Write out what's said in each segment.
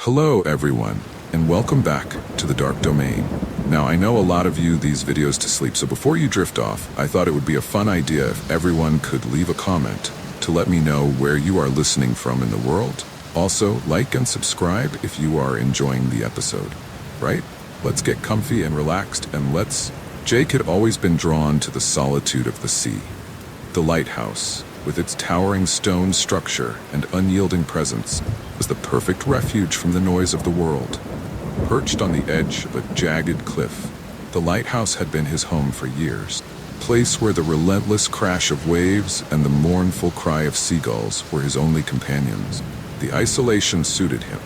Hello everyone, and welcome back to the Dark Domain. Now I know a lot of you these videos to sleep, so before you drift off, I thought it would be a fun idea if everyone could leave a comment to let me know where you are listening from in the world. Also, like and subscribe if you are enjoying the episode. Right? Let's get comfy and relaxed and Jake had always been drawn to the solitude of the sea. The lighthouse, with its towering stone structure and unyielding presence, was the perfect refuge from the noise of the world. Perched on the edge of a jagged cliff, the lighthouse had been his home for years, a place where the relentless crash of waves and the mournful cry of seagulls were his only companions. The isolation suited him,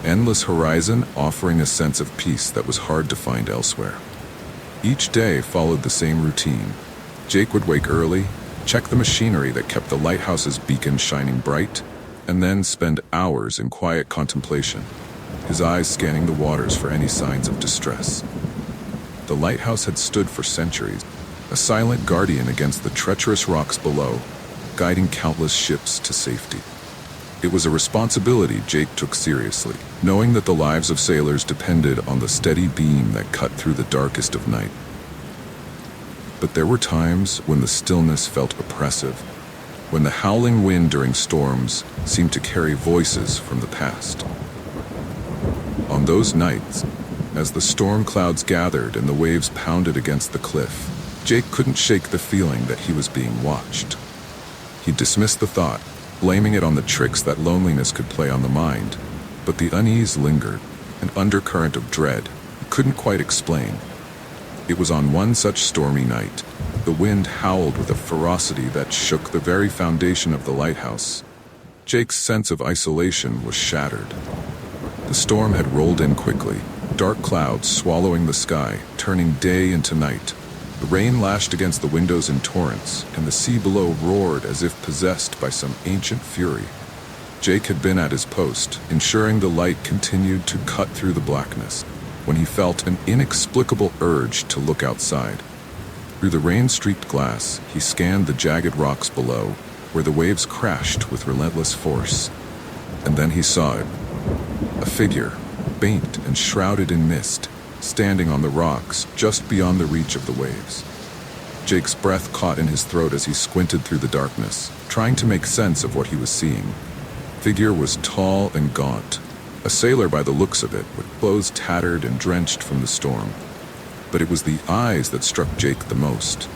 endless horizon offering a sense of peace that was hard to find elsewhere. Each day followed the same routine. Jake would wake early, check the machinery that kept the lighthouse's beacon shining bright, and then spend hours in quiet contemplation, his eyes scanning the waters for any signs of distress. The lighthouse had stood for centuries, a silent guardian against the treacherous rocks below, guiding countless ships to safety. It was a responsibility Jake took seriously, knowing that the lives of sailors depended on the steady beam that cut through the darkest of night. But there were times when the stillness felt oppressive, when the howling wind during storms seemed to carry voices from the past. On those nights, as the storm clouds gathered and the waves pounded against the cliff, Jake couldn't shake the feeling that he was being watched. He dismissed the thought, blaming it on the tricks that loneliness could play on the mind, but the unease lingered, an undercurrent of dread he couldn't quite explain. It was on one such stormy night. The wind howled with a ferocity that shook the very foundation of the lighthouse. Jake's sense of isolation was shattered. The storm had rolled in quickly, dark clouds swallowing the sky, turning day into night. The rain lashed against the windows in torrents, and the sea below roared as if possessed by some ancient fury. Jake had been at his post, ensuring the light continued to cut through the blackness, when he felt an inexplicable urge to look outside. Through the rain-streaked glass, he scanned the jagged rocks below, where the waves crashed with relentless force. And then he saw it. A figure, faint and shrouded in mist, standing on the rocks just beyond the reach of the waves. Jake's breath caught in his throat as he squinted through the darkness, trying to make sense of what he was seeing. The figure was tall and gaunt, a sailor by the looks of it, with clothes tattered and drenched from the storm. But it was the eyes that struck Jake the most,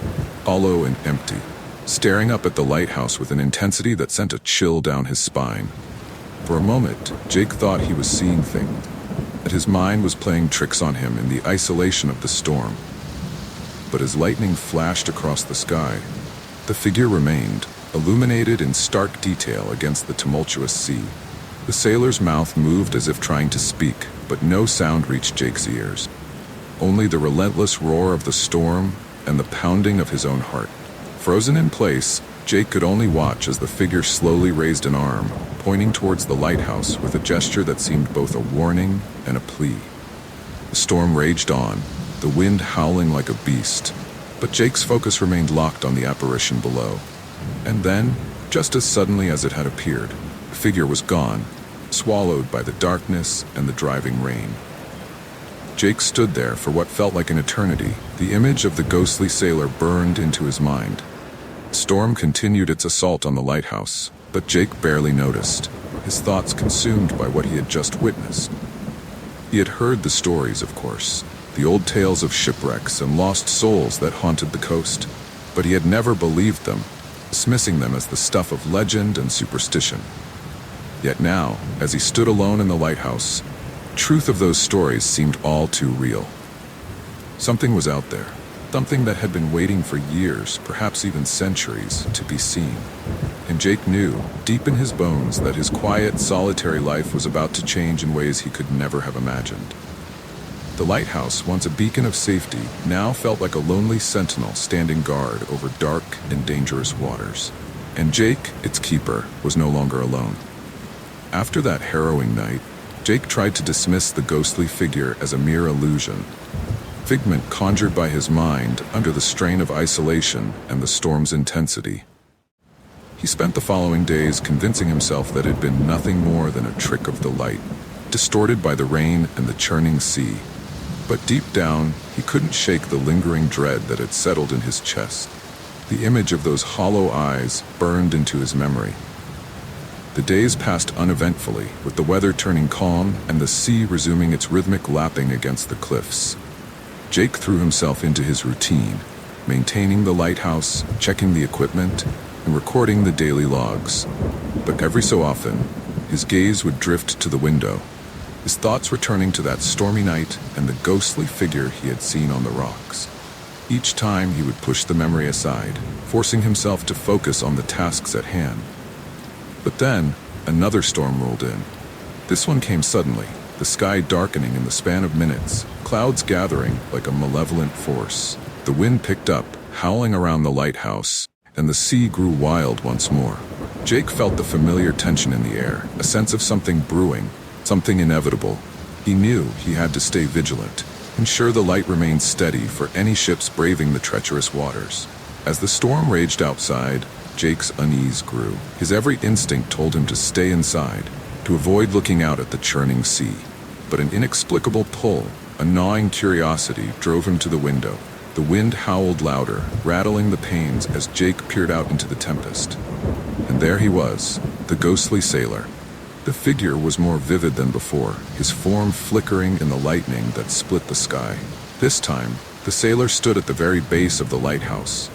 hollow and empty, staring up at the lighthouse with an intensity that sent a chill down his spine. For a moment, Jake thought he was seeing things, that his mind was playing tricks on him in the isolation of the storm. But as lightning flashed across the sky, the figure remained, illuminated in stark detail against the tumultuous sea. The sailor's mouth moved as if trying to speak, but no sound reached Jake's ears. Only the relentless roar of the storm and the pounding of his own heart. Frozen in place, Jake could only watch as the figure slowly raised an arm, pointing towards the lighthouse with a gesture that seemed both a warning and a plea. The storm raged on, the wind howling like a beast, but Jake's focus remained locked on the apparition below. And then, just as suddenly as it had appeared, the figure was gone, swallowed by the darkness and the driving rain. Jake stood there for what felt like an eternity. The image of the ghostly sailor burned into his mind. The storm continued its assault on the lighthouse, but Jake barely noticed, his thoughts consumed by what he had just witnessed. He had heard the stories, of course, the old tales of shipwrecks and lost souls that haunted the coast, but he had never believed them, dismissing them as the stuff of legend and superstition. Yet now, as he stood alone in the lighthouse, the truth of those stories seemed all too real. Something was out there, something that had been waiting for years, perhaps even centuries, to be seen. And Jake knew, deep in his bones, that his quiet, solitary life was about to change in ways he could never have imagined. The lighthouse, once a beacon of safety, now felt like a lonely sentinel standing guard over dark and dangerous waters. And Jake, its keeper, was no longer alone. After that harrowing night, Jake tried to dismiss the ghostly figure as a mere illusion, figment conjured by his mind under the strain of isolation and the storm's intensity. He spent the following days convincing himself that it had been nothing more than a trick of the light, distorted by the rain and the churning sea. But deep down, he couldn't shake the lingering dread that had settled in his chest. The image of those hollow eyes burned into his memory. The days passed uneventfully, with the weather turning calm and the sea resuming its rhythmic lapping against the cliffs. Jake threw himself into his routine, maintaining the lighthouse, checking the equipment, and recording the daily logs. But every so often, his gaze would drift to the window, his thoughts returning to that stormy night and the ghostly figure he had seen on the rocks. Each time he would push the memory aside, forcing himself to focus on the tasks at hand. But then, another storm rolled in. This one came suddenly, the sky darkening in the span of minutes, clouds gathering like a malevolent force. The wind picked up, howling around the lighthouse, and the sea grew wild once more. Jake felt the familiar tension in the air, a sense of something brewing, something inevitable. He knew he had to stay vigilant, ensure the light remained steady for any ships braving the treacherous waters. As the storm raged outside, Jake's unease grew. His every instinct told him to stay inside, to avoid looking out at the churning sea. But an inexplicable pull, a gnawing curiosity, drove him to the window. The wind howled louder, rattling the panes as Jake peered out into the tempest. And there he was, the ghostly sailor. The figure was more vivid than before, his form flickering in the lightning that split the sky. This time, the sailor stood at the very base of the lighthouse,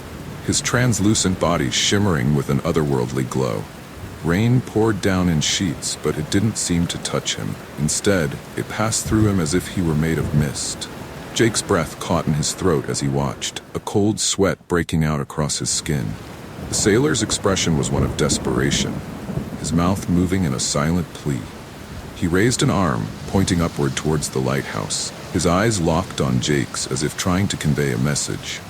his translucent body shimmering with an otherworldly glow. Rain poured down in sheets, but it didn't seem to touch him. Instead, it passed through him as if he were made of mist. Jake's breath caught in his throat as he watched, a cold sweat breaking out across his skin. The sailor's expression was one of desperation, his mouth moving in a silent plea. He raised an arm, pointing upward towards the lighthouse, his eyes locked on Jake's as if trying to convey a message.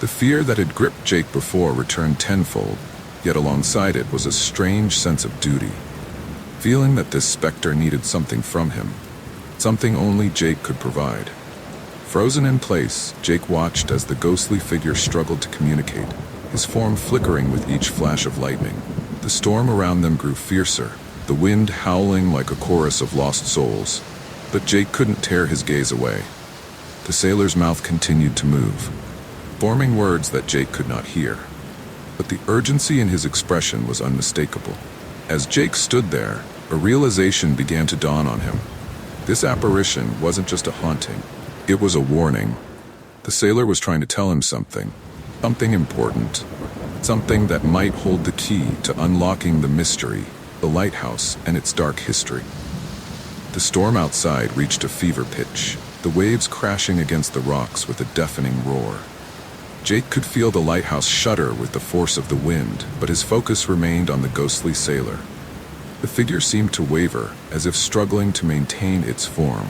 The fear that had gripped Jake before returned tenfold, yet alongside it was a strange sense of duty. Feeling that this specter needed something from him, something only Jake could provide. Frozen in place, Jake watched as the ghostly figure struggled to communicate, his form flickering with each flash of lightning. The storm around them grew fiercer, the wind howling like a chorus of lost souls. But Jake couldn't tear his gaze away. The sailor's mouth continued to move, forming words that Jake could not hear. But the urgency in his expression was unmistakable. As Jake stood there, a realization began to dawn on him. This apparition wasn't just a haunting, it was a warning. The sailor was trying to tell him something important, something that might hold the key to unlocking the mystery, the lighthouse, and its dark history. The storm outside reached a fever pitch, the waves crashing against the rocks with a deafening roar. Jake could feel the lighthouse shudder with the force of the wind, but his focus remained on the ghostly sailor. The figure seemed to waver, as if struggling to maintain its form,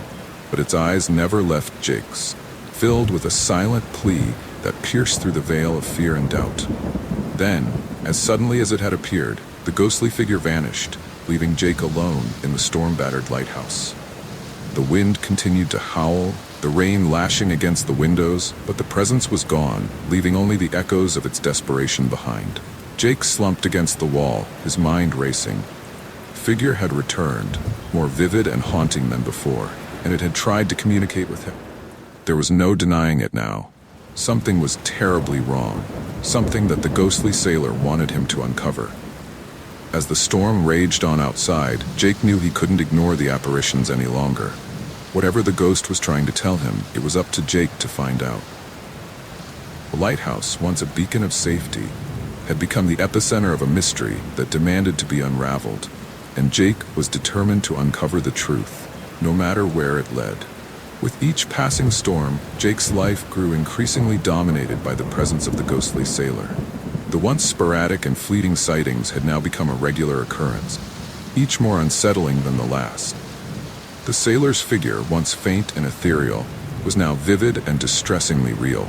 but its eyes never left Jake's, filled with a silent plea that pierced through the veil of fear and doubt. Then, as suddenly as it had appeared, the ghostly figure vanished, leaving Jake alone in the storm-battered lighthouse. The wind continued to howl, the rain lashing against the windows, but the presence was gone, leaving only the echoes of its desperation behind. Jake slumped against the wall, his mind racing. The figure had returned, more vivid and haunting than before, and it had tried to communicate with him. There was no denying it now. Something was terribly wrong, something that the ghostly sailor wanted him to uncover. As the storm raged on outside, Jake knew he couldn't ignore the apparitions any longer. Whatever the ghost was trying to tell him, it was up to Jake to find out. The lighthouse, once a beacon of safety, had become the epicenter of a mystery that demanded to be unraveled, and Jake was determined to uncover the truth, no matter where it led. With each passing storm, Jake's life grew increasingly dominated by the presence of the ghostly sailor. The once sporadic and fleeting sightings had now become a regular occurrence, each more unsettling than the last. The sailor's figure, once faint and ethereal, was now vivid and distressingly real,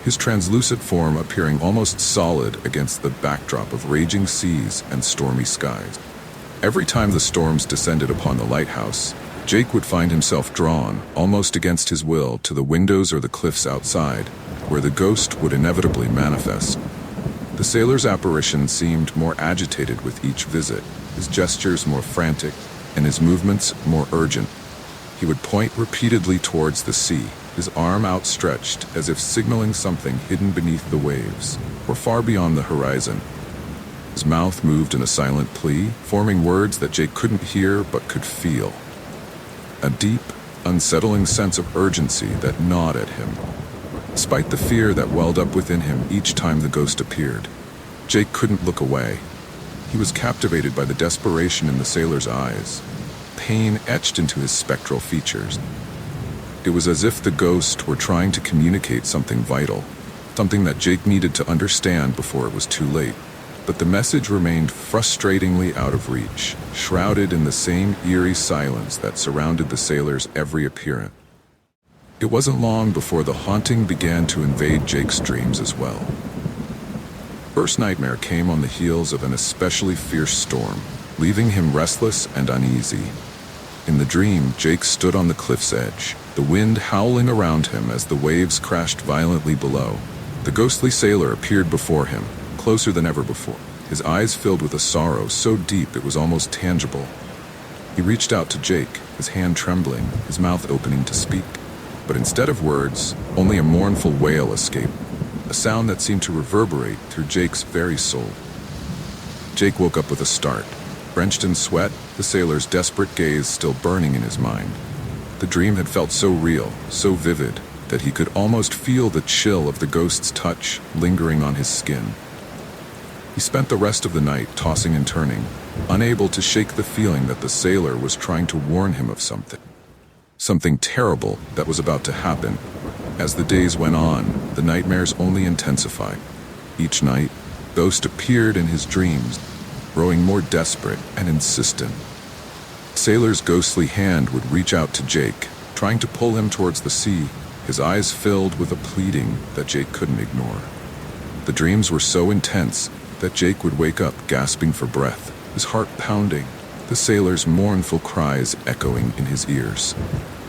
his translucent form appearing almost solid against the backdrop of raging seas and stormy skies. Every time the storms descended upon the lighthouse, Jake would find himself drawn, almost against his will, to the windows or the cliffs outside, where the ghost would inevitably manifest. The sailor's apparition seemed more agitated with each visit, his gestures more frantic, and his movements more urgent. He would point repeatedly towards the sea, his arm outstretched as if signaling something hidden beneath the waves, or far beyond the horizon. His mouth moved in a silent plea, forming words that Jake couldn't hear but could feel. A deep, unsettling sense of urgency that gnawed at him. Despite the fear that welled up within him each time the ghost appeared, Jake couldn't look away. He was captivated by the desperation in the sailor's eyes, pain etched into his spectral features. It was as if the ghost were trying to communicate something vital, something that Jake needed to understand before it was too late. But the message remained frustratingly out of reach, shrouded in the same eerie silence that surrounded the sailor's every appearance. It wasn't long before the haunting began to invade Jake's dreams as well. First nightmare came on the heels of an especially fierce storm, leaving him restless and uneasy. In the dream, Jake stood on the cliff's edge, the wind howling around him as the waves crashed violently below. The ghostly sailor appeared before him, closer than ever before, his eyes filled with a sorrow so deep it was almost tangible. He reached out to Jake, his hand trembling, his mouth opening to speak. But instead of words, only a mournful wail escaped, a sound that seemed to reverberate through Jake's very soul. Jake woke up with a start, drenched in sweat, the sailor's desperate gaze still burning in his mind. The dream had felt so real, so vivid, that he could almost feel the chill of the ghost's touch lingering on his skin. He spent the rest of the night tossing and turning, unable to shake the feeling that the sailor was trying to warn him of something. Something terrible that was about to happen. As the days went on, the nightmares only intensified. Each night, Ghost appeared in his dreams, growing more desperate and insistent. The sailor's ghostly hand would reach out to Jake, trying to pull him towards the sea, his eyes filled with a pleading that Jake couldn't ignore. The dreams were so intense that Jake would wake up gasping for breath, his heart pounding, the sailor's mournful cries echoing in his ears.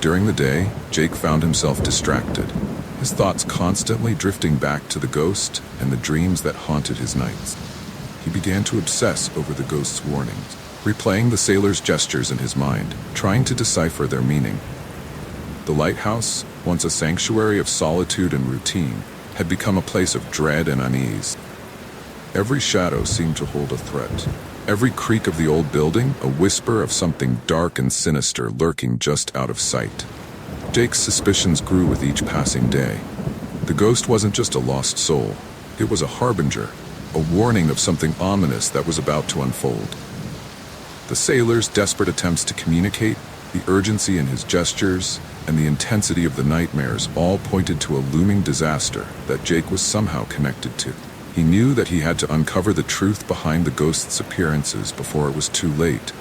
During the day, Jake found himself distracted, his thoughts constantly drifting back to the ghost and the dreams that haunted his nights. He began to obsess over the ghost's warnings, replaying the sailor's gestures in his mind, trying to decipher their meaning. The lighthouse, once a sanctuary of solitude and routine, had become a place of dread and unease. Every shadow seemed to hold a threat. Every creak of the old building, a whisper of something dark and sinister lurking just out of sight. Jake's suspicions grew with each passing day. The ghost wasn't just a lost soul. It was a harbinger, a warning of something ominous that was about to unfold. The sailor's desperate attempts to communicate, the urgency in his gestures, and the intensity of the nightmares all pointed to a looming disaster that Jake was somehow connected to. He knew that he had to uncover the truth behind the ghost's appearances before it was too late,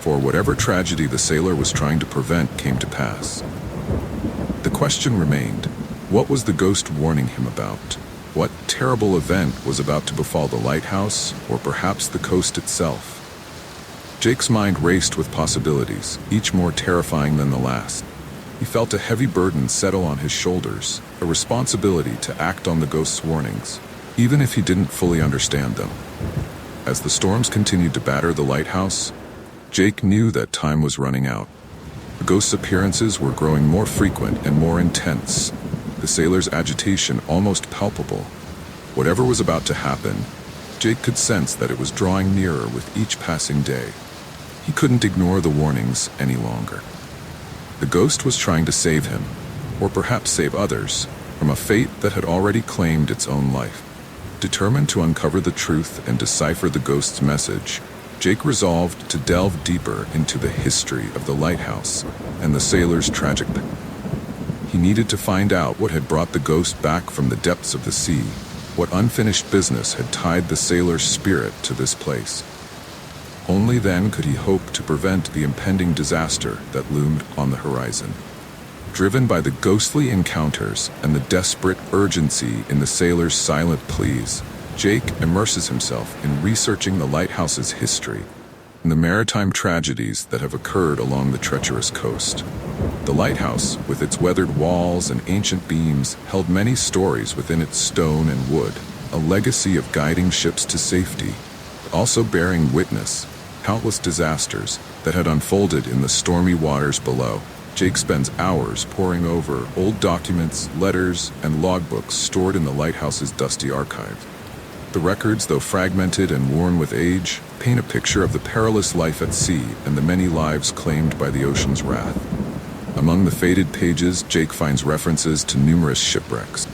for whatever tragedy the sailor was trying to prevent came to pass. The question remained, what was the ghost warning him about? What terrible event was about to befall the lighthouse, or perhaps the coast itself? Jake's mind raced with possibilities, each more terrifying than the last. He felt a heavy burden settle on his shoulders, a responsibility to act on the ghost's warnings, even if he didn't fully understand them. As the storms continued to batter the lighthouse, Jake knew that time was running out. The ghost's appearances were growing more frequent and more intense, the sailor's agitation almost palpable. Whatever was about to happen, Jake could sense that it was drawing nearer with each passing day. He couldn't ignore the warnings any longer. The ghost was trying to save him, or perhaps save others, from a fate that had already claimed its own life. Determined to uncover the truth and decipher the ghost's message, Jake resolved to delve deeper into the history of the lighthouse and the sailor's tragic fate. He needed to find out what had brought the ghost back from the depths of the sea, what unfinished business had tied the sailor's spirit to this place. Only then could he hope to prevent the impending disaster that loomed on the horizon. Driven by the ghostly encounters and the desperate urgency in the sailor's silent pleas, Jake immerses himself in researching the lighthouse's history and the maritime tragedies that have occurred along the treacherous coast. The lighthouse, with its weathered walls and ancient beams, held many stories within its stone and wood, a legacy of guiding ships to safety, but also bearing witness countless disasters that had unfolded in the stormy waters below. Jake spends hours poring over old documents, letters, and logbooks stored in the lighthouse's dusty archive. The records, though fragmented and worn with age, paint a picture of the perilous life at sea and the many lives claimed by the ocean's wrath. Among the faded pages, Jake finds references to numerous shipwrecks,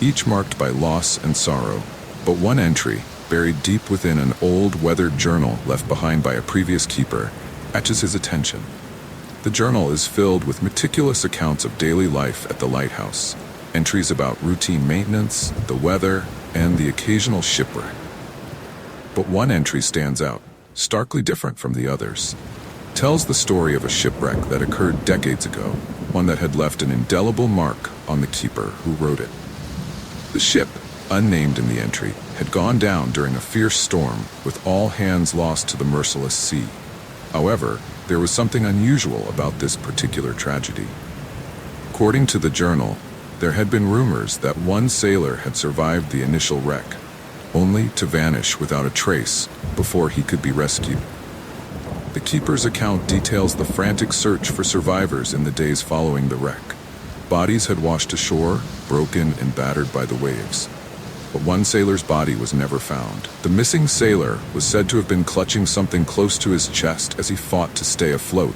each marked by loss and sorrow. But one entry, buried deep within an old, weathered journal left behind by a previous keeper, catches his attention. The journal is filled with meticulous accounts of daily life at the lighthouse, entries about routine maintenance, the weather, and the occasional shipwreck. But one entry stands out, starkly different from the others. It tells the story of a shipwreck that occurred decades ago, one that had left an indelible mark on the keeper who wrote it. The ship, unnamed in the entry, had gone down during a fierce storm, with all hands lost to the merciless sea. However, there was something unusual about this particular tragedy. According to the journal, there had been rumors that one sailor had survived the initial wreck, only to vanish without a trace before he could be rescued. The keeper's account details the frantic search for survivors in the days following the wreck. Bodies had washed ashore, broken and battered by the waves. But one sailor's body was never found. The missing sailor was said to have been clutching something close to his chest as he fought to stay afloat.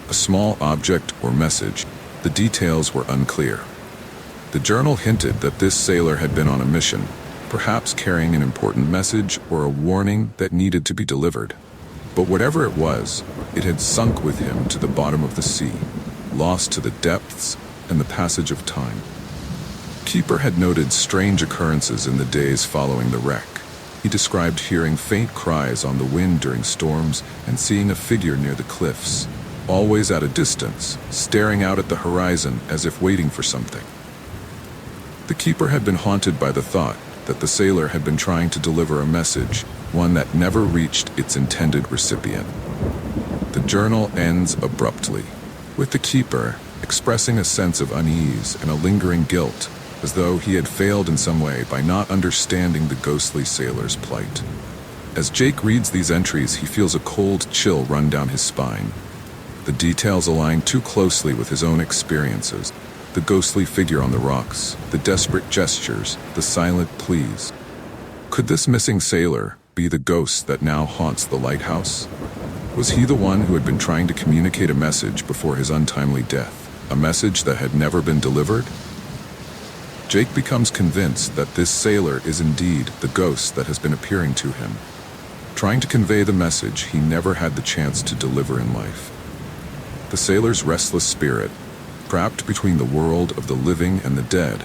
A small object or message. The details were unclear. The journal hinted that this sailor had been on a mission, perhaps carrying an important message or a warning that needed to be delivered. But whatever it was, it had sunk with him to the bottom of the sea, lost to the depths and the passage of time. Keeper had noted strange occurrences in the days following the wreck. He described hearing faint cries on the wind during storms and seeing a figure near the cliffs, always at a distance, staring out at the horizon as if waiting for something. The keeper had been haunted by the thought that the sailor had been trying to deliver a message, one that never reached its intended recipient. The journal ends abruptly, with the keeper expressing a sense of unease and a lingering guilt, as though he had failed in some way by not understanding the ghostly sailor's plight. As Jake reads these entries, he feels a cold chill run down his spine. The details align too closely with his own experiences. The ghostly figure on the rocks, the desperate gestures, the silent pleas. Could this missing sailor be the ghost that now haunts the lighthouse? Was he the one who had been trying to communicate a message before his untimely death? A message that had never been delivered? Jake becomes convinced that this sailor is indeed the ghost that has been appearing to him, trying to convey the message he never had the chance to deliver in life. The sailor's restless spirit, trapped between the world of the living and the dead,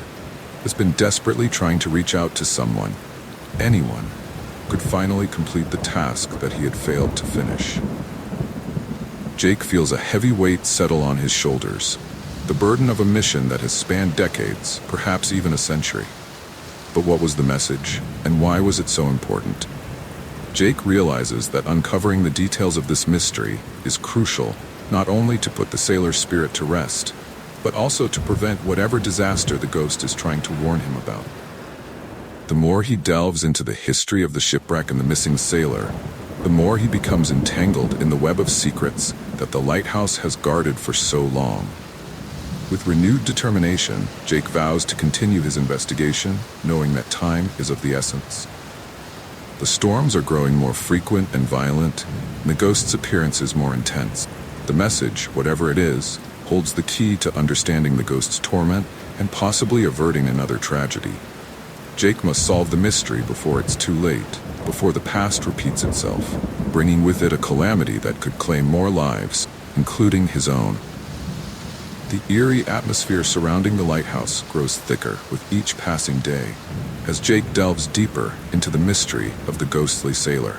has been desperately trying to reach out to someone, anyone, who could finally complete the task that he had failed to finish. Jake feels a heavy weight settle on his shoulders, the burden of a mission that has spanned decades, perhaps even a century. But what was the message, and why was it so important? Jake realizes that uncovering the details of this mystery is crucial, not only to put the sailor's spirit to rest, but also to prevent whatever disaster the ghost is trying to warn him about. The more he delves into the history of the shipwreck and the missing sailor, the more he becomes entangled in the web of secrets that the lighthouse has guarded for so long. With renewed determination, Jake vows to continue his investigation, knowing that time is of the essence. The storms are growing more frequent and violent, and the ghost's appearance is more intense. The message, whatever it is, holds the key to understanding the ghost's torment and possibly averting another tragedy. Jake must solve the mystery before it's too late, before the past repeats itself, bringing with it a calamity that could claim more lives, including his own. The eerie atmosphere surrounding the lighthouse grows thicker with each passing day, as Jake delves deeper into the mystery of the ghostly sailor.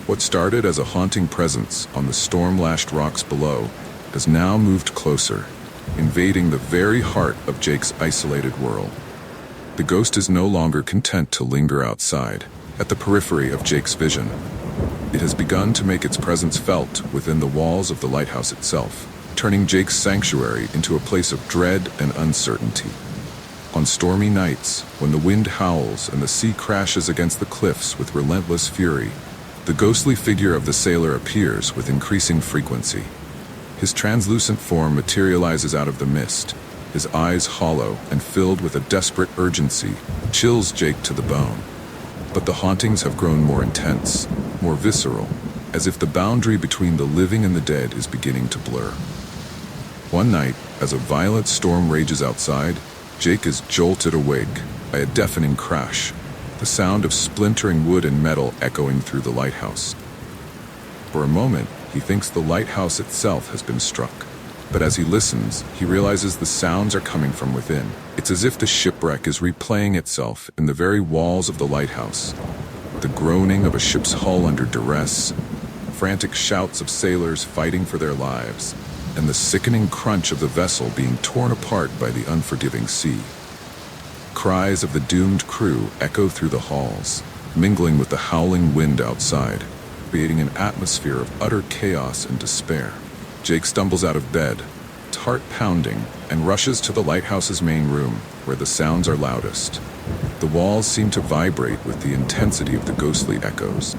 What started as a haunting presence on the storm-lashed rocks below has now moved closer, invading the very heart of Jake's isolated world. The ghost is no longer content to linger outside, at the periphery of Jake's vision. It has begun to make its presence felt within the walls of the lighthouse itself, turning Jake's sanctuary into a place of dread and uncertainty. On stormy nights, when the wind howls and the sea crashes against the cliffs with relentless fury, The ghostly figure of the sailor appears with increasing frequency. His translucent form materializes out of the mist, his eyes hollow and filled with a desperate urgency, chills Jake to the bone. But the hauntings have grown more intense, more visceral, as if the boundary between the living and the dead is beginning to blur. One night, as a violent storm rages outside, Jake is jolted awake by a deafening crash, the sound of splintering wood and metal echoing through the lighthouse. For a moment, he thinks the lighthouse itself has been struck. But as he listens, he realizes the sounds are coming from within. It's as if the shipwreck is replaying itself in the very walls of the lighthouse. The groaning of a ship's hull under duress, frantic shouts of sailors fighting for their lives, and the sickening crunch of the vessel being torn apart by the unforgiving sea. Cries of the doomed crew echo through the halls, mingling with the howling wind outside, creating an atmosphere of utter chaos and despair. Jake stumbles out of bed, his heart pounding, and rushes to the lighthouse's main room, where the sounds are loudest. The walls seem to vibrate with the intensity of the ghostly echoes.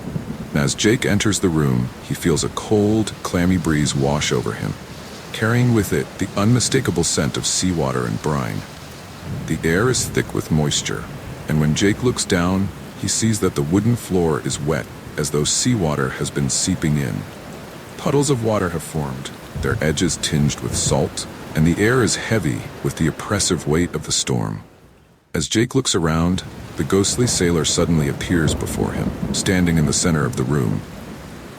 And as Jake enters the room, he feels a cold, clammy breeze wash over him, carrying with it the unmistakable scent of seawater and brine. The air is thick with moisture, and when Jake looks down, he sees that the wooden floor is wet, as though seawater has been seeping in. Puddles of water have formed, their edges tinged with salt, and the air is heavy with the oppressive weight of the storm. As Jake looks around, the ghostly sailor suddenly appears before him, standing in the center of the room.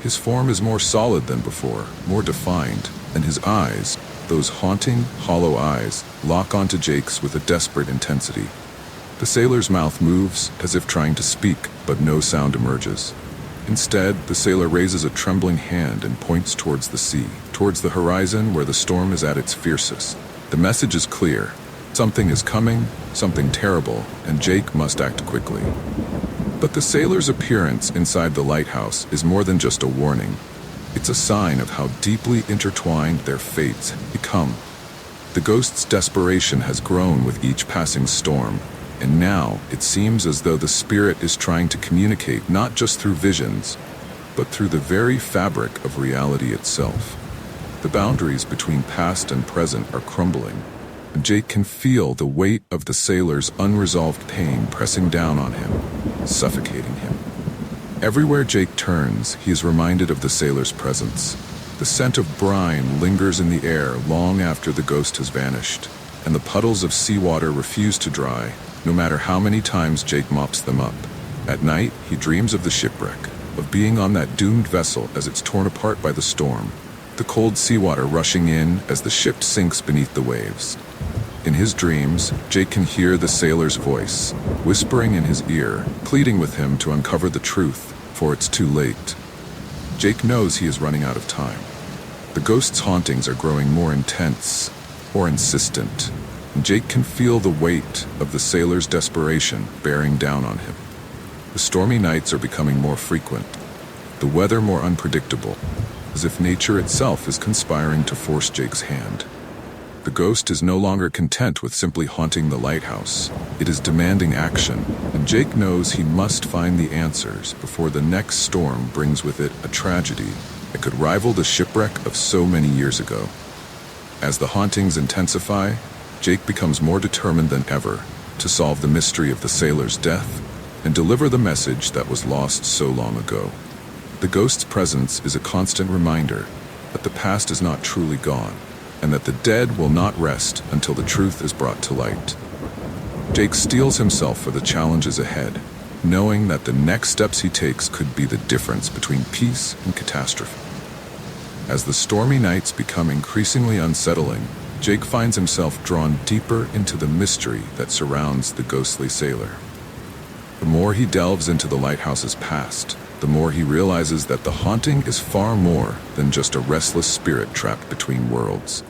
His form is more solid than before, more defined, and his eyes, those haunting, hollow eyes, lock onto Jake's with a desperate intensity. The sailor's mouth moves as if trying to speak, but no sound emerges. Instead, the sailor raises a trembling hand and points towards the sea, towards the horizon where the storm is at its fiercest. The message is clear. Something is coming, something terrible, and Jake must act quickly. But the sailor's appearance inside the lighthouse is more than just a warning. It's a sign of how deeply intertwined their fates become. The ghost's desperation has grown with each passing storm, and now it seems as though the spirit is trying to communicate not just through visions, but through the very fabric of reality itself. The boundaries between past and present are crumbling, and Jake can feel the weight of the sailor's unresolved pain pressing down on him, suffocating him. Everywhere Jake turns, he is reminded of the sailor's presence. The scent of brine lingers in the air long after the ghost has vanished, and the puddles of seawater refuse to dry, no matter how many times Jake mops them up. At night, he dreams of the shipwreck, of being on that doomed vessel as it's torn apart by the storm, the cold seawater rushing in as the ship sinks beneath the waves. In his dreams, Jake can hear the sailor's voice, whispering in his ear, pleading with him to uncover the truth, for it's too late. Jake knows he is running out of time. The ghost's hauntings are growing more intense, more insistent, and Jake can feel the weight of the sailor's desperation bearing down on him. The stormy nights are becoming more frequent, the weather more unpredictable, as if nature itself is conspiring to force Jake's hand. The ghost is no longer content with simply haunting the lighthouse. It is demanding action, and Jake knows he must find the answers before the next storm brings with it a tragedy that could rival the shipwreck of so many years ago. As the hauntings intensify, Jake becomes more determined than ever to solve the mystery of the sailor's death and deliver the message that was lost so long ago. The ghost's presence is a constant reminder that the past is not truly gone, and that the dead will not rest until the truth is brought to light. Jake steels himself for the challenges ahead, knowing that the next steps he takes could be the difference between peace and catastrophe. As the stormy nights become increasingly unsettling, Jake finds himself drawn deeper into the mystery that surrounds the ghostly sailor. The more he delves into the lighthouse's past, the more he realizes that the haunting is far more than just a restless spirit trapped between worlds.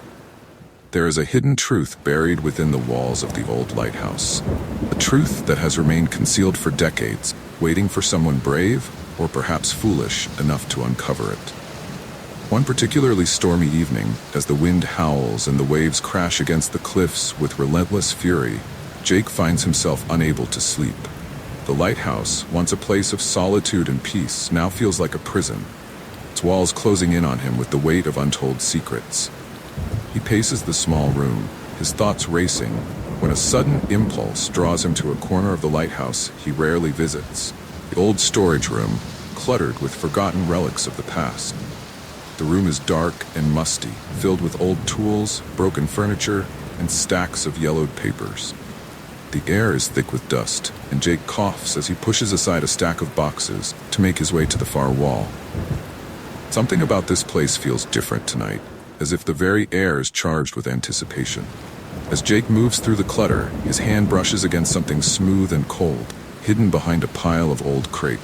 There is a hidden truth buried within the walls of the old lighthouse, a truth that has remained concealed for decades, waiting for someone brave, or perhaps foolish, enough to uncover it. One particularly stormy evening, as the wind howls and the waves crash against the cliffs with relentless fury, Jake finds himself unable to sleep. The lighthouse, once a place of solitude and peace, now feels like a prison, its walls closing in on him with the weight of untold secrets. He paces the small room, his thoughts racing, when a sudden impulse draws him to a corner of the lighthouse he rarely visits, the old storage room, cluttered with forgotten relics of the past. The room is dark and musty, filled with old tools, broken furniture, and stacks of yellowed papers. The air is thick with dust, and Jake coughs as he pushes aside a stack of boxes to make his way to the far wall. Something about this place feels different tonight, as if the very air is charged with anticipation. As Jake moves through the clutter, his hand brushes against something smooth and cold, hidden behind a pile of old crates.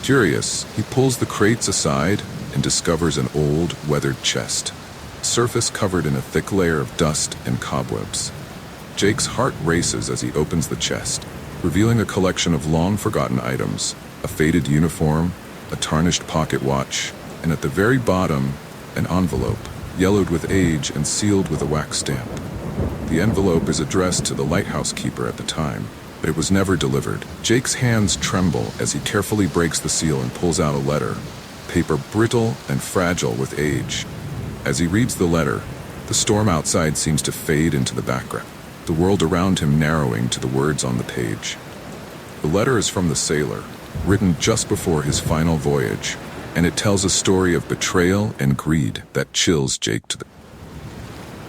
Curious, he pulls the crates aside and discovers an old, weathered chest, surface covered in a thick layer of dust and cobwebs. Jake's heart races as he opens the chest, revealing a collection of long-forgotten items, a faded uniform, a tarnished pocket watch, and at the very bottom, an envelope, yellowed with age and sealed with a wax stamp. The envelope is addressed to the lighthouse keeper at the time, but it was never delivered. Jake's hands tremble as he carefully breaks the seal and pulls out a letter, paper brittle and fragile with age. As he reads the letter, the storm outside seems to fade into the background, the world around him narrowing to the words on the page. The letter is from the sailor, written just before his final voyage, and it tells a story of betrayal and greed that chills Jake to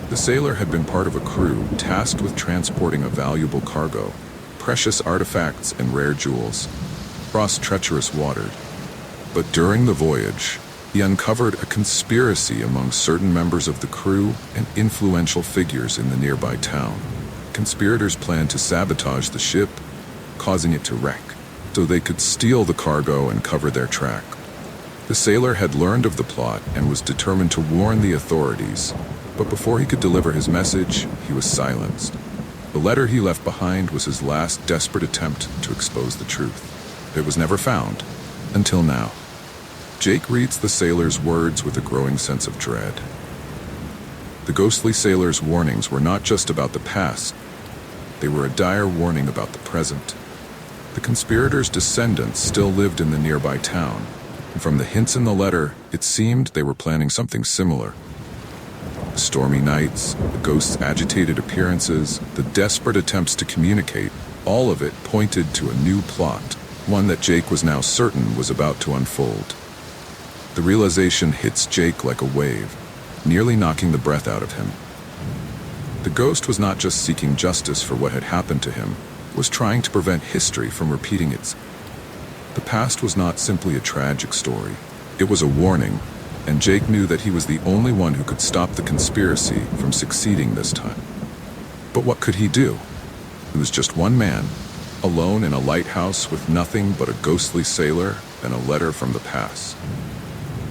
the sailor had been part of a crew tasked with transporting a valuable cargo, precious artifacts and rare jewels, across treacherous waters. But during the voyage, he uncovered a conspiracy among certain members of the crew and influential figures in the nearby town. Conspirators planned to sabotage the ship, causing it to wreck, so they could steal the cargo and cover their track. The sailor had learned of the plot and was determined to warn the authorities, but before he could deliver his message, he was silenced. The letter he left behind was his last desperate attempt to expose the truth. It was never found, until now. Jake reads the sailor's words with a growing sense of dread. The ghostly sailor's warnings were not just about the past, they were a dire warning about the present. The conspirators' descendants still lived in the nearby town, and from the hints in the letter, it seemed they were planning something similar. The stormy nights, the ghost's agitated appearances, the desperate attempts to communicate, all of it pointed to a new plot, one that Jake was now certain was about to unfold. The realization hits Jake like a wave, nearly knocking the breath out of him. The ghost was not just seeking justice for what had happened to him, it was trying to prevent history from repeating itself. The past was not simply a tragic story, it was a warning, and Jake knew that he was the only one who could stop the conspiracy from succeeding this time. But what could he do? He was just one man, alone in a lighthouse with nothing but a ghostly sailor and a letter from the past.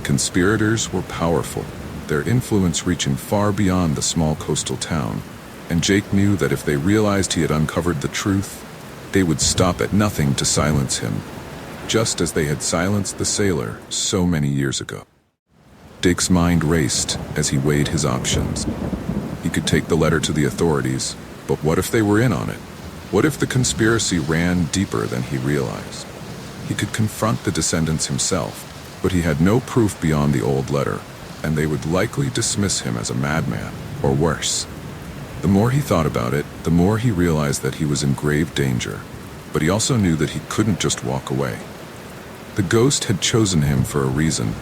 Conspirators were powerful, their influence reaching far beyond the small coastal town, and Jake knew that if they realized he had uncovered the truth, they would stop at nothing to silence him, just as they had silenced the sailor so many years ago. Jake's mind raced as he weighed his options. He could take the letter to the authorities, but what if they were in on it? What if the conspiracy ran deeper than he realized? He could confront the descendants himself, but he had no proof beyond the old letter, and they would likely dismiss him as a madman, or worse. The more he thought about it, the more he realized that he was in grave danger, but he also knew that he couldn't just walk away. The ghost had chosen him for a reason,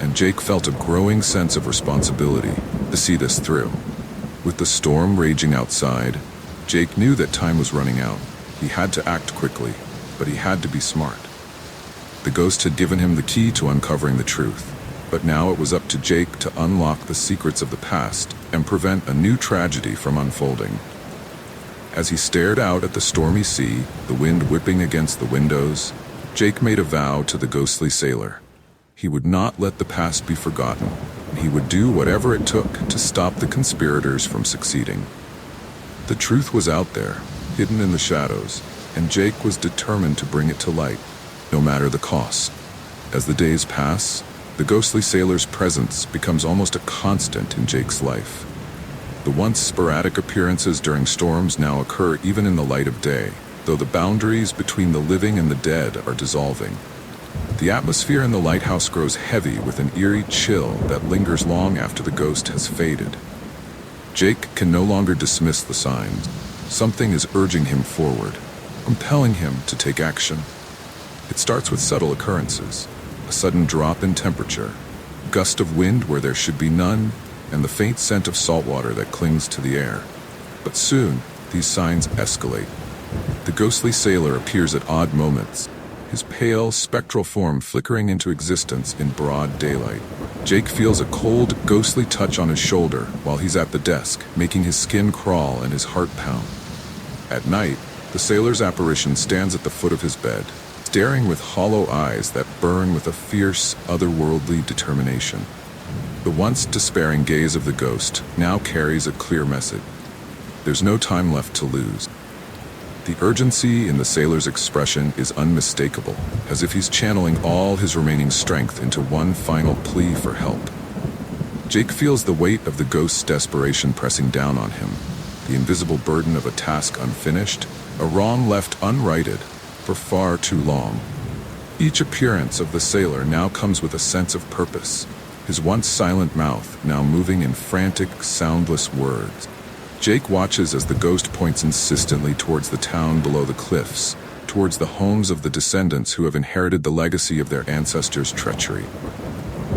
and Jake felt a growing sense of responsibility to see this through. With the storm raging outside, Jake knew that time was running out. He had to act quickly, but he had to be smart. The ghost had given him the key to uncovering the truth, but now it was up to Jake to unlock the secrets of the past and prevent a new tragedy from unfolding. As he stared out at the stormy sea, the wind whipping against the windows, Jake made a vow to the ghostly sailor. He would not let the past be forgotten, and he would do whatever it took to stop the conspirators from succeeding. The truth was out there, hidden in the shadows, and Jake was determined to bring it to light, no matter the cost. As the days pass, the ghostly sailor's presence becomes almost a constant in Jake's life. The once sporadic appearances during storms now occur even in the light of day, though the boundaries between the living and the dead are dissolving. The atmosphere in the lighthouse grows heavy with an eerie chill that lingers long after the ghost has faded. Jake can no longer dismiss the signs. Something is urging him forward, compelling him to take action. It starts with subtle occurrences, a sudden drop in temperature, a gust of wind where there should be none, and the faint scent of salt water that clings to the air. But soon, these signs escalate. The ghostly sailor appears at odd moments, his pale, spectral form flickering into existence in broad daylight. Jake feels a cold, ghostly touch on his shoulder while he's at the desk, making his skin crawl and his heart pound. At night, the sailor's apparition stands at the foot of his bed, staring with hollow eyes that burn with a fierce, otherworldly determination. The once despairing gaze of the ghost now carries a clear message. There's no time left to lose. The urgency in the sailor's expression is unmistakable, as if he's channeling all his remaining strength into one final plea for help. Jake feels the weight of the ghost's desperation pressing down on him, the invisible burden of a task unfinished, a wrong left unrighted for far too long. Each appearance of the sailor now comes with a sense of purpose, his once silent mouth now moving in frantic, soundless words. Jake watches as the ghost points insistently towards the town below the cliffs, towards the homes of the descendants who have inherited the legacy of their ancestors' treachery.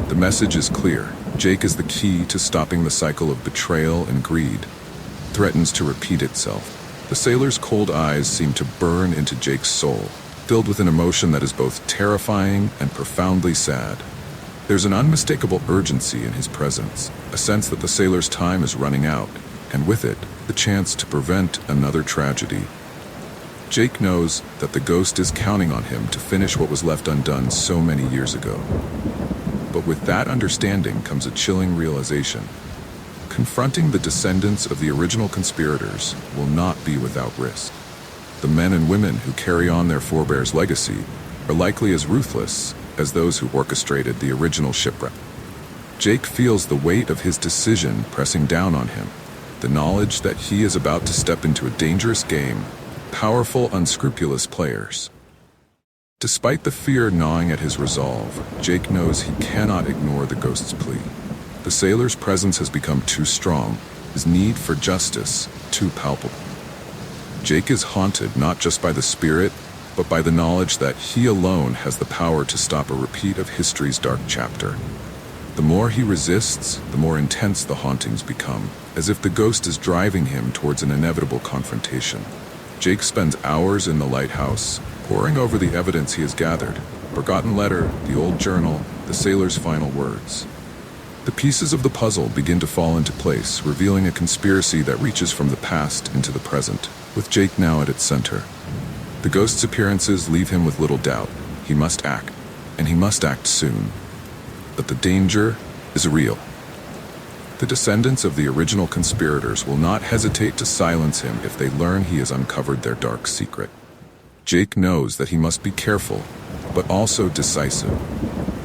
The message is clear. Jake is the key to stopping the cycle of betrayal and greed. It threatens to repeat itself. The sailor's cold eyes seem to burn into Jake's soul, filled with an emotion that is both terrifying and profoundly sad. There's an unmistakable urgency in his presence, a sense that the sailor's time is running out, and with it, the chance to prevent another tragedy. Jake knows that the ghost is counting on him to finish what was left undone so many years ago. But with that understanding comes a chilling realization. Confronting the descendants of the original conspirators will not be without risk. The men and women who carry on their forebears' legacy are likely as ruthless as those who orchestrated the original shipwreck. Jake feels the weight of his decision pressing down on him, the knowledge that he is about to step into a dangerous game, powerful, unscrupulous players. Despite the fear gnawing at his resolve, Jake knows he cannot ignore the ghost's plea. The sailor's presence has become too strong, his need for justice too palpable. Jake is haunted not just by the spirit, but by the knowledge that he alone has the power to stop a repeat of history's dark chapter. The more he resists, the more intense the hauntings become, as if the ghost is driving him towards an inevitable confrontation. Jake spends hours in the lighthouse, poring over the evidence he has gathered, the forgotten letter, the old journal, the sailor's final words. The pieces of the puzzle begin to fall into place, revealing a conspiracy that reaches from the past into the present, with Jake now at its center. The ghost's appearances leave him with little doubt. He must act, and he must act soon. But the danger is real. The descendants of the original conspirators will not hesitate to silence him if they learn he has uncovered their dark secret. Jake knows that he must be careful, but also decisive.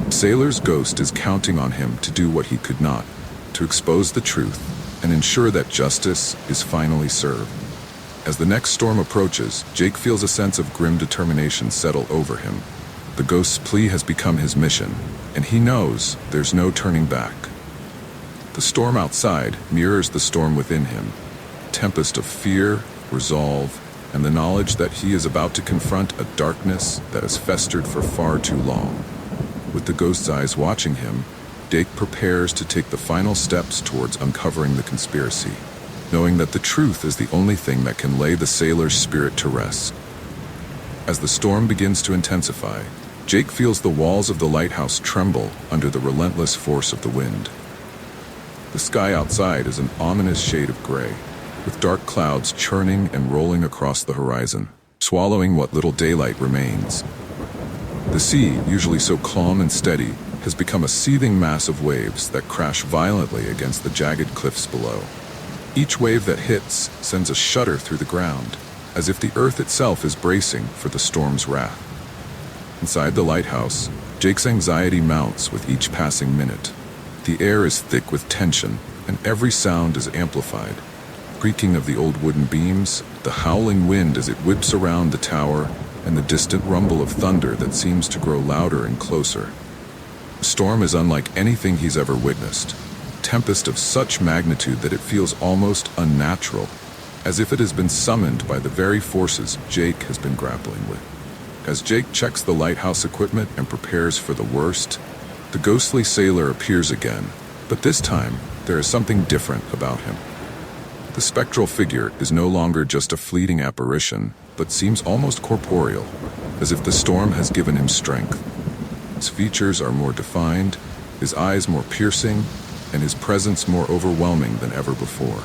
Sailor's ghost is counting on him to do what he could not, to expose the truth and ensure that justice is finally served. As the next storm approaches, Jake feels a sense of grim determination settle over him. The ghost's plea has become his mission, and he knows there's no turning back. The storm outside mirrors the storm within him, a tempest of fear, resolve, and the knowledge that he is about to confront a darkness that has festered for far too long. With the ghost's eyes watching him, Jake prepares to take the final steps towards uncovering the conspiracy, knowing that the truth is the only thing that can lay the sailor's spirit to rest. As the storm begins to intensify, Jake feels the walls of the lighthouse tremble under the relentless force of the wind. The sky outside is an ominous shade of gray, with dark clouds churning and rolling across the horizon, swallowing what little daylight remains. The sea, usually so calm and steady, has become a seething mass of waves that crash violently against the jagged cliffs below. Each wave that hits sends a shudder through the ground, as if the earth itself is bracing for the storm's wrath. Inside the lighthouse, Jake's anxiety mounts with each passing minute. The air is thick with tension, and every sound is amplified. Creaking of the old wooden beams, the howling wind as it whips around the tower, and the distant rumble of thunder that seems to grow louder and closer. The storm is unlike anything he's ever witnessed. A tempest of such magnitude that it feels almost unnatural, as if it has been summoned by the very forces Jake has been grappling with. As Jake checks the lighthouse equipment and prepares for the worst, the ghostly sailor appears again, but this time there is something different about him. The spectral figure is no longer just a fleeting apparition, but seems almost corporeal, as if the storm has given him strength. His features are more defined, his eyes more piercing, and his presence more overwhelming than ever before.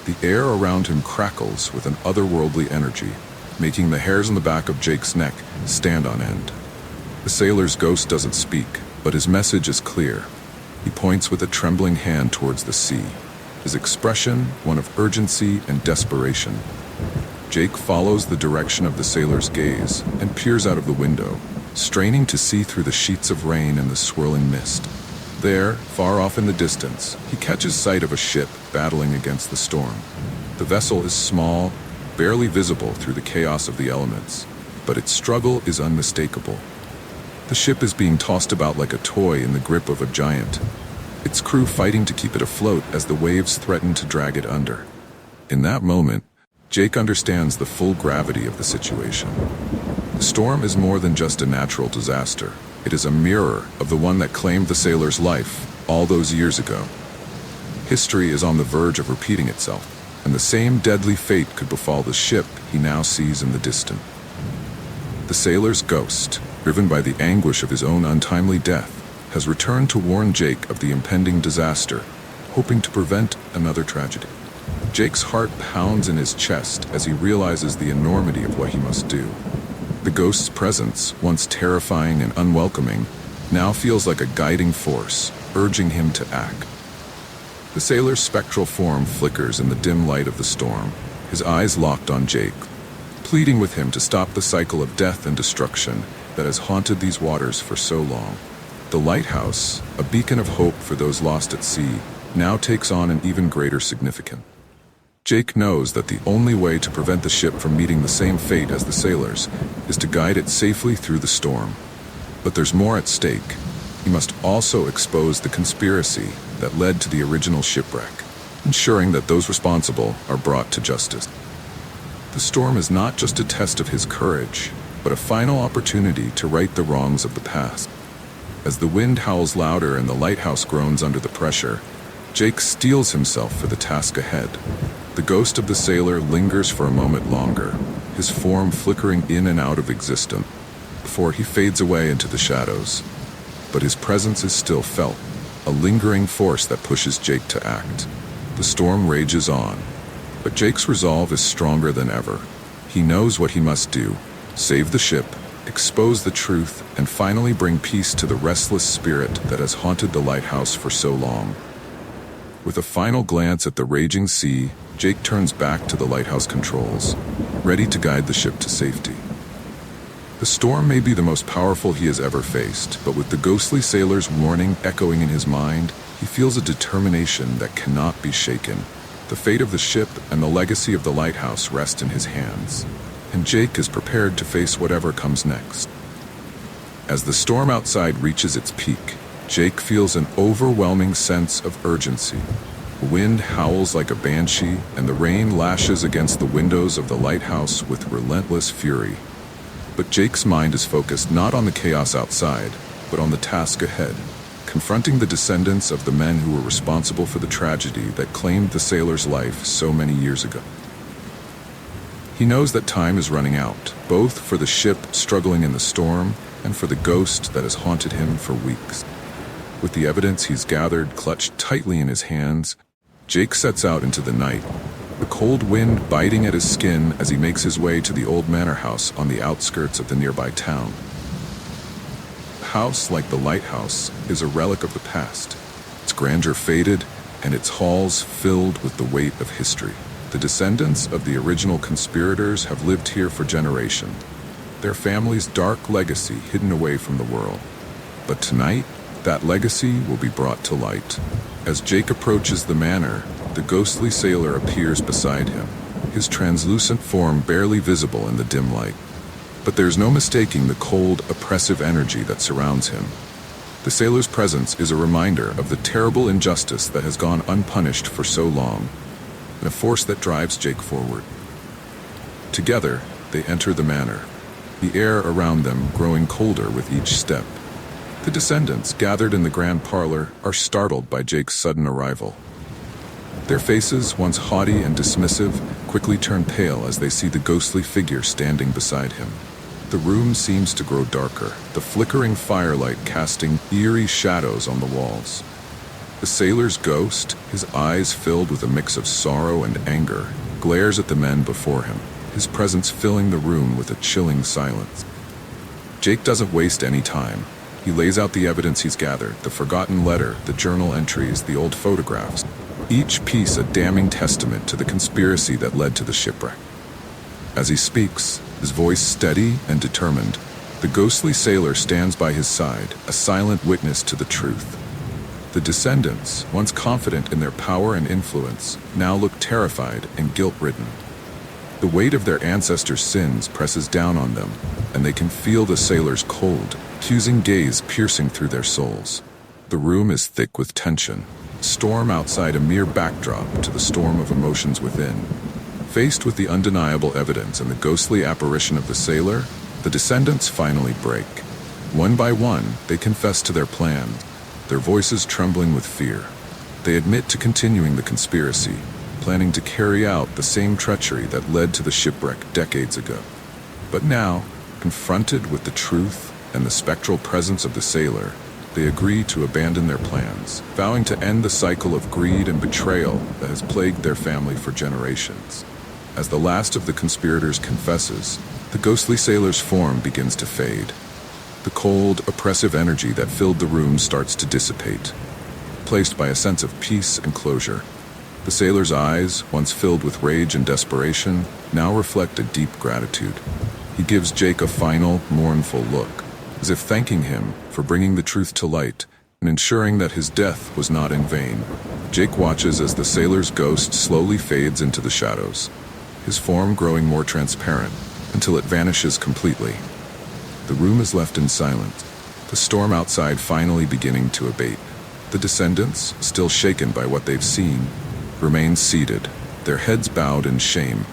The air around him crackles with an otherworldly energy, making the hairs on the back of Jake's neck stand on end. The sailor's ghost doesn't speak, but his message is clear. He points with a trembling hand towards the sea, his expression one of urgency and desperation. Jake follows the direction of the sailor's gaze and peers out of the window, straining to see through the sheets of rain and the swirling mist. There, far off in the distance, he catches sight of a ship battling against the storm. The vessel is small, barely visible through the chaos of the elements, but its struggle is unmistakable. The ship is being tossed about like a toy in the grip of a giant, its crew fighting to keep it afloat as the waves threaten to drag it under. In that moment, Jake understands the full gravity of the situation. The storm is more than just a natural disaster. It is a mirror of the one that claimed the sailor's life all those years ago. History is on the verge of repeating itself, and the same deadly fate could befall the ship he now sees in the distance. The sailor's ghost, driven by the anguish of his own untimely death, has returned to warn Jake of the impending disaster, hoping to prevent another tragedy. Jake's heart pounds in his chest as he realizes the enormity of what he must do. The ghost's presence, once terrifying and unwelcoming, now feels like a guiding force, urging him to act. The sailor's spectral form flickers in the dim light of the storm, his eyes locked on Jake, pleading with him to stop the cycle of death and destruction that has haunted these waters for so long. The lighthouse, a beacon of hope for those lost at sea, now takes on an even greater significance. Jake knows that the only way to prevent the ship from meeting the same fate as the sailors is to guide it safely through the storm. But there's more at stake. He must also expose the conspiracy that led to the original shipwreck, ensuring that those responsible are brought to justice. The storm is not just a test of his courage, but a final opportunity to right the wrongs of the past. As the wind howls louder and the lighthouse groans under the pressure, Jake steels himself for the task ahead. The ghost of the sailor lingers for a moment longer, his form flickering in and out of existence, before he fades away into the shadows. But his presence is still felt, a lingering force that pushes Jake to act. The storm rages on, but Jake's resolve is stronger than ever. He knows what he must do: save the ship, expose the truth, and finally bring peace to the restless spirit that has haunted the lighthouse for so long. With a final glance at the raging sea, Jake turns back to the lighthouse controls, ready to guide the ship to safety. The storm may be the most powerful he has ever faced, but with the ghostly sailor's warning echoing in his mind, he feels a determination that cannot be shaken. The fate of the ship and the legacy of the lighthouse rest in his hands, and Jake is prepared to face whatever comes next. As the storm outside reaches its peak, Jake feels an overwhelming sense of urgency. The wind howls like a banshee, and the rain lashes against the windows of the lighthouse with relentless fury. But Jake's mind is focused not on the chaos outside, but on the task ahead, confronting the descendants of the men who were responsible for the tragedy that claimed the sailor's life so many years ago. He knows that time is running out, both for the ship struggling in the storm and for the ghost that has haunted him for weeks. With the evidence he's gathered clutched tightly in his hands, Jake sets out into the night, the cold wind biting at his skin as he makes his way to the old manor house on the outskirts of the nearby town. The house, like the lighthouse, is a relic of the past, its grandeur faded and its halls filled with the weight of history. The descendants of the original conspirators have lived here for generations, their family's dark legacy hidden away from the world. But tonight, that legacy will be brought to light. As Jake approaches the manor, the ghostly sailor appears beside him, his translucent form barely visible in the dim light. But there's no mistaking the cold, oppressive energy that surrounds him. The sailor's presence is a reminder of the terrible injustice that has gone unpunished for so long, and a force that drives Jake forward. Together, they enter the manor, the air around them growing colder with each step. The descendants, gathered in the grand parlor, are startled by Jake's sudden arrival. Their faces, once haughty and dismissive, quickly turn pale as they see the ghostly figure standing beside him. The room seems to grow darker, the flickering firelight casting eerie shadows on the walls. The sailor's ghost, his eyes filled with a mix of sorrow and anger, glares at the men before him, his presence filling the room with a chilling silence. Jake doesn't waste any time. He lays out the evidence he's gathered, the forgotten letter, the journal entries, the old photographs, each piece a damning testament to the conspiracy that led to the shipwreck. As he speaks, his voice steady and determined, the ghostly sailor stands by his side, a silent witness to the truth. The descendants, once confident in their power and influence, now look terrified and guilt-ridden. The weight of their ancestors' sins presses down on them, and they can feel the sailor's cold, accusing gaze piercing through their souls. The room is thick with tension, storm outside a mere backdrop to the storm of emotions within. Faced with the undeniable evidence and the ghostly apparition of the sailor, the descendants finally break. One by one, they confess to their plan, their voices trembling with fear. They admit to continuing the conspiracy, planning to carry out the same treachery that led to the shipwreck decades ago. But now, confronted with the truth and the spectral presence of the sailor, they agree to abandon their plans, vowing to end the cycle of greed and betrayal that has plagued their family for generations. As the last of the conspirators confesses, the ghostly sailor's form begins to fade. The cold, oppressive energy that filled the room starts to dissipate, replaced by a sense of peace and closure. The sailor's eyes, once filled with rage and desperation, now reflect a deep gratitude. He gives Jake a final, mournful look, as if thanking him for bringing the truth to light and ensuring that his death was not in vain. Jake watches as the sailor's ghost slowly fades into the shadows, his form growing more transparent until it vanishes completely. The room is left in silence, the storm outside finally beginning to abate. The descendants, still shaken by what they've seen, remain seated, their heads bowed in shame.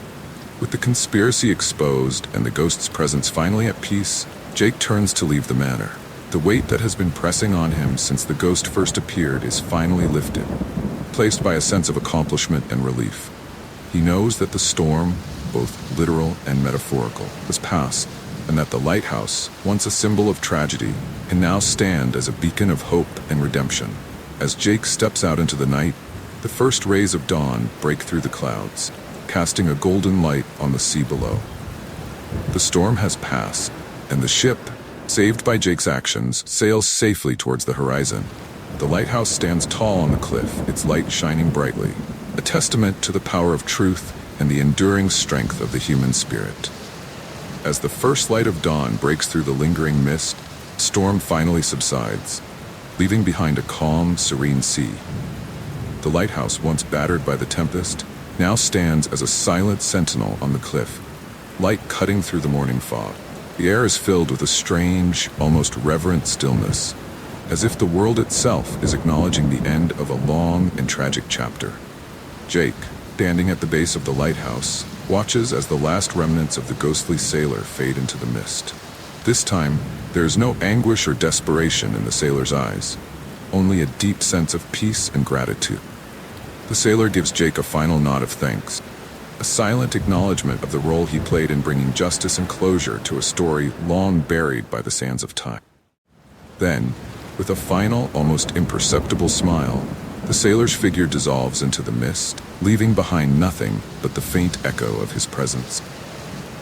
With the conspiracy exposed and the ghost's presence finally at peace, Jake turns to leave the manor. The weight that has been pressing on him since the ghost first appeared is finally lifted, replaced by a sense of accomplishment and relief. He knows that the storm, both literal and metaphorical, has passed, and that the lighthouse, once a symbol of tragedy, can now stand as a beacon of hope and redemption. As Jake steps out into the night, the first rays of dawn break through the clouds, casting a golden light on the sea below. The storm has passed, and the ship, saved by Jake's actions, sails safely towards the horizon. The lighthouse stands tall on the cliff, its light shining brightly, a testament to the power of truth and the enduring strength of the human spirit. As the first light of dawn breaks through the lingering mist, the storm finally subsides, leaving behind a calm, serene sea. The lighthouse, once battered by the tempest, now stands as a silent sentinel on the cliff, light cutting through the morning fog. The air is filled with a strange, almost reverent stillness, as if the world itself is acknowledging the end of a long and tragic chapter. Jake, standing at the base of the lighthouse, watches as the last remnants of the ghostly sailor fade into the mist. This time, there is no anguish or desperation in the sailor's eyes, only a deep sense of peace and gratitude. The sailor gives Jake a final nod of thanks, a silent acknowledgement of the role he played in bringing justice and closure to a story long buried by the sands of time. Then, with a final, almost imperceptible smile, the sailor's figure dissolves into the mist, leaving behind nothing but the faint echo of his presence.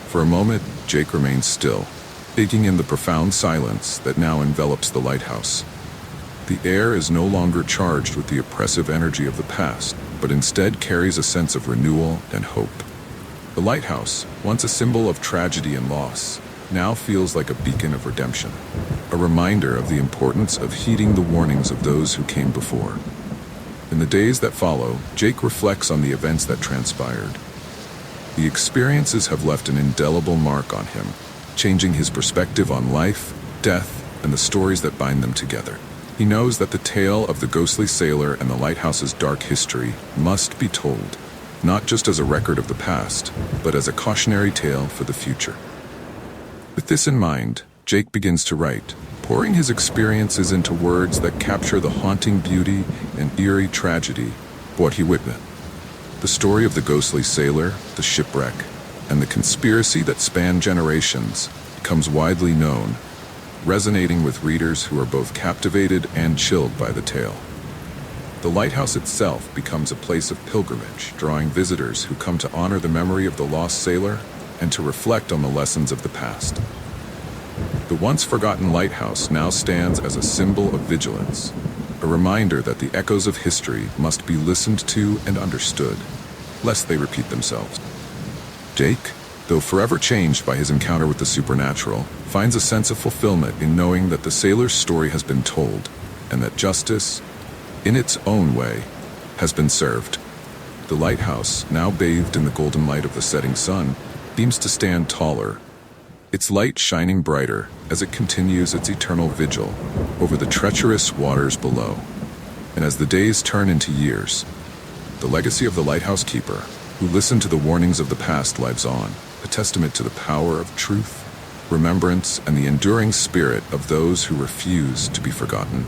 For a moment, Jake remains still, taking in the profound silence that now envelops the lighthouse. The air is no longer charged with the oppressive energy of the past, but instead carries a sense of renewal and hope. The lighthouse, once a symbol of tragedy and loss, now feels like a beacon of redemption, a reminder of the importance of heeding the warnings of those who came before. In the days that follow, Jake reflects on the events that transpired. The experiences have left an indelible mark on him, changing his perspective on life, death, and the stories that bind them together. He knows that the tale of the ghostly sailor and the lighthouse's dark history must be told, not just as a record of the past, but as a cautionary tale for the future. With this in mind, Jake begins to write, pouring his experiences into words that capture the haunting beauty and eerie tragedy of what he witnessed. The story of the ghostly sailor, the shipwreck, and the conspiracy that spanned generations becomes widely known, resonating with readers who are both captivated and chilled by the tale. The lighthouse itself becomes a place of pilgrimage, drawing visitors who come to honor the memory of the lost sailor and to reflect on the lessons of the past. The once forgotten lighthouse now stands as a symbol of vigilance, a reminder that the echoes of history must be listened to and understood, lest they repeat themselves. Jake, though forever changed by his encounter with the supernatural, finds a sense of fulfillment in knowing that the sailor's story has been told, and that justice, in its own way, has been served. The lighthouse, now bathed in the golden light of the setting sun, seems to stand taller, its light shining brighter as it continues its eternal vigil over the treacherous waters below. And as the days turn into years, the legacy of the lighthouse keeper, who listened to the warnings of the past, lives on, a testament to the power of truth, remembrance, and the enduring spirit of those who refuse to be forgotten.